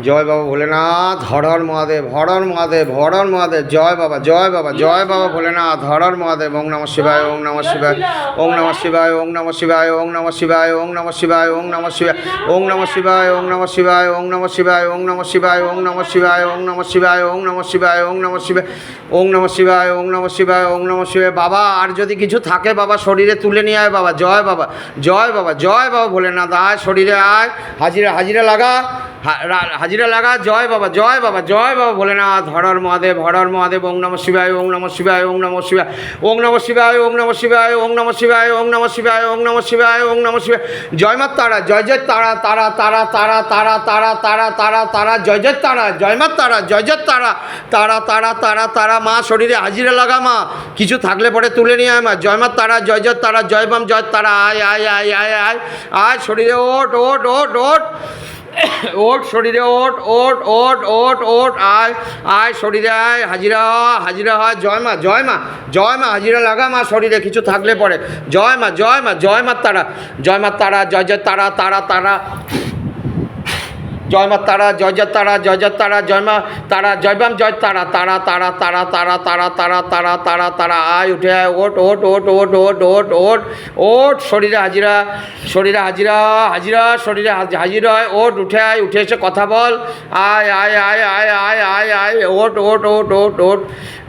জয় বাবা ভোলেনাথ, হর হর মহাদেব, হর হর মহাদেব, হর হর মহাদেব, জয় বাবা, জয় বাবা, জয় বাবা ভোলেনাথ, হর হর মহাদেব, ওং নমঃ শিবায়, ওং নমঃ শিবায়, ওং নমঃ শিবায়, ওং নমঃ শিবায়, ওং নমঃ শিবায়, ওং নমঃ শিবায়, ওং নমঃ শিবায়, ওং নমঃ শিবায়, ওং নমঃ শিবায়, ওং নমঃ শিবায়, ওং নমঃ শিবায়, ওং নমঃ শিবায়, ওং নমঃ শিবায়, ওং নমঃ শিবায়, ওং নমঃ শিবায়, ওং নমঃ শিবায়, ওং নমঃ শিবায়, ওং নমঃ শিবায়। বাবা আর যদি কিছু থাকে বাবা শরীরে তুলে নিয়ে আয় বাবা, জয় বাবা, জয় বাবা, জয় বাবা ভোলেনাথ, আয় শরীরে আয়, হাজিরা হাজিরা লাগা, হাজিরা লাগা, জয় বাবা, জয় বাবা, জয় বাবা ভোলেনাথ, হর হর মহাদেব, হর হর মহাদেব, ওং নমঃ শিবায়, ওং নমঃ শিবায়, ওং নমঃ শিবায়, ওং নমঃ শিবায়, ওং নমঃ শিবায়, ওং নমঃ শিবায়, ওং নমঃ শিবায়, ওং নমঃ শিবায়, ওং নমঃ শিবায়। জয় মা তারা, জয় জয় তারা, তারা তারা তারা তারা তারা তারা তারা তারা, জয় জয় তারা, জয় মা তারা, জয় জয় তারা, তারা তারা তারা তারা। মা শরীরে হাজিরা লাগা মা, কিছু থাকলে পরে তুলে নিয়ে আয় মা, জয় মা তারা, জয় জয় তারা, জয় বাম জয় তারা, আয় আয় আয় আয় আয় আয় শরীরে ওঠ ওঠ ওঠ ওঠ ওঠ শরীরে ওঠ ওঠ ওঠ ওঠ ওঠ, আয় আয় শরীরে আয়, হাজিরা হাজিরা হয়, জয় মা, জয় মা, জয় মা, হাজিরা লাগা মা শরীরে কিছু থাকলে পরে, জয় মা, জয় মা, জয় মা তারা, জয় মা তারা, জয় জয় তারা, তারা তারা, জয় মা তারা, জয় জয় তারা, জয় জয় তারা, জয় মা তারা, জয় বাম জয় তারা, তারা তারা তারা তারা তারা তারা তারা তারা তারা, আয় উঠে আয়, ওঠ ওঠ ওঠ ওঠ ওঠ ওঠ ওঠ ওঠ শরীরে হাজিরা, শরীরে হাজিরা হাজিরা, শরীরে হাজিরা হয়, ওঠ উঠে আয়, উঠে এসে কথা বল, আয় আয় আয় আয় আয় আয় আয়, ওঠ ওঠ ওঠ ওঠ ওঠ।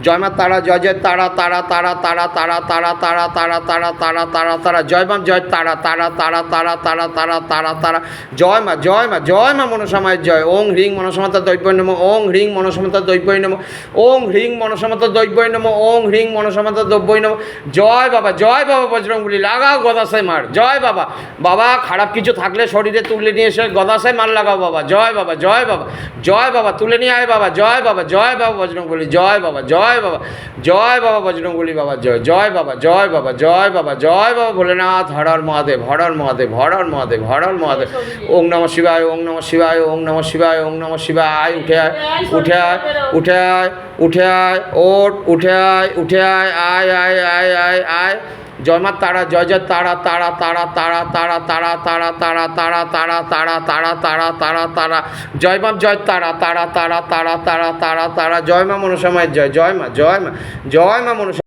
জয় মা তারা, জয় জয় তারা, তারা তারা তারা তারা তারা তারা তারা তারা তারা তারা তারা, জয় বাম জয় তারা, তারা তারা তারা তারা তারা তারা তারা, জয় মা, জয় মা, জয় মা মনসামায়ের জয়, ওং হ্রিং মনসামাতা দৈব্যই নমঃ, ওং হ্রিং মনসামাতা দৈব্যই নমঃ, ওং হ্রিং মনসামাতা দৈব্যই নমঃ, ওং হ্রিং মনসামাতা দৈব্যই নমঃ। জয় বাবা, জয় বাবা বজরংবলী, লাগাও গদাসায় মার, জয় বাবা, বাবা খারাপ কিছু থাকলে শরীরে তুলে নিয়ে এসে গদাসায় মার লাগাও বাবা, জয় বাবা, জয় বাবা, জয় বাবা, তুলে নিয়ে আয় বাবা, জয় বাবা, জয় বাবা বজরংবলী, জয় বাবা, জয় বাবা, জয় বাবা বজরংবলী বাবা, জয় জয় বাবা, জয় বাবা, জয় বাবা, জয় বাবা ভোলেনাথ, হর হর মহাদেব, হর হর মহাদেব, হর হর মহাদেব, হর হর মহাদেব, ওং নমঃ শিবায়, ওং নমঃ শিবায়, ওং নমঃ শিবায়, ওং নমঃ শিবায়, আয় উঠে আয়, উঠে আয়, উঠে আয়, উঠে আয়, ওঠ উঠে আয়, উঠে আয়, আয় আয় আয় আয় আয়, জয় মা তারা, জয় জয় তারা, তারা তারা তারা তারা তারা তারা তারা তারা তারা তারা তারা তারা তারা তারা, জয় মা জয় তারা, তারা তারা তারা তারা তারা তারা, জয় মা মনসামায়ের জয়, জয় মা, জয় মা, জয় মা মনসা।